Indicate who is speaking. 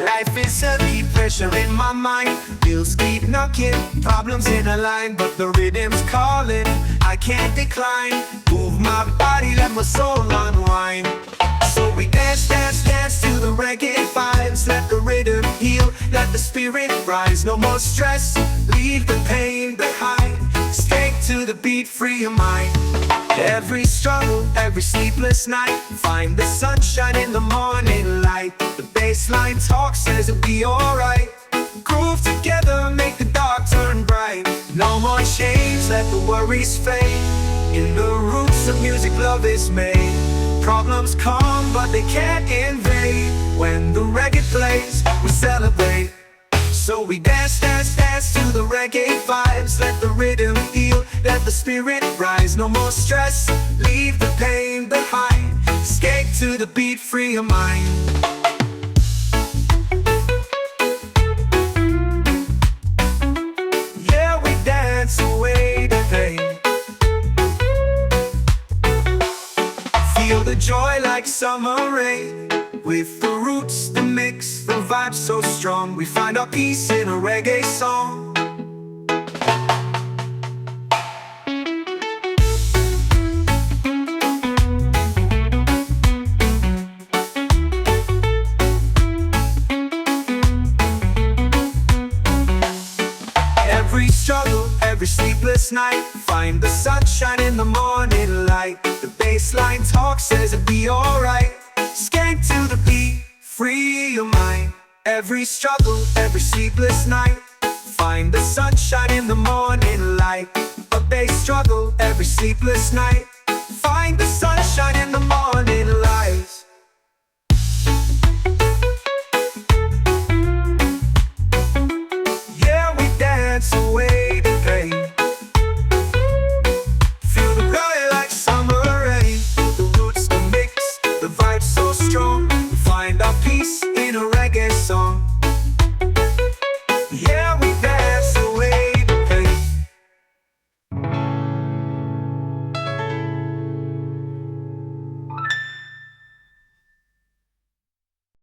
Speaker 1: Life is heavy, pressure in my mind. Bills keep knocking, problems in a line, but the rhythm's calling, I can't decline. Move my body, let my soul unwind. So we dance, dance, dance to the reggae vibes. Let the rhythm heal, let the spirit rise. No more stress, leave the pain behind. Straight to the beat, free your mind. Every struggle, every sleepless night, find the sunshine in the morning light. The bassline talk says it'll be alright. Groove together, make the dark turn bright. No more change, let the worries fade. In the roots of music, love is made. Problems come, but they can't invade. When the reggae plays, we celebrate. So we dance, dance, dance to the reggae vibes. Let the rhythm heal, let the spirit rise. No more stress, leave the pain behind. Skate to the beat, free your mind. Yeah, we dance away the pain. Feel the joy like summer rain. With the roots, the mix, the vibe so strong, we find our peace in a reggae song. Every struggle, every sleepless night, find the sunshine in the morning light. The bassline talk says it'll be alright. Skate to the beat, free your mind. Every struggle, every sleepless night, find the sunshine in the morning light. A bass struggle, every sleepless night, find the sunshine in the morning light. Yeah, we dance away the pain. Feel the joy like summer rain. The roots, the mix, the vibe so strong. We find our peace in a reggae song.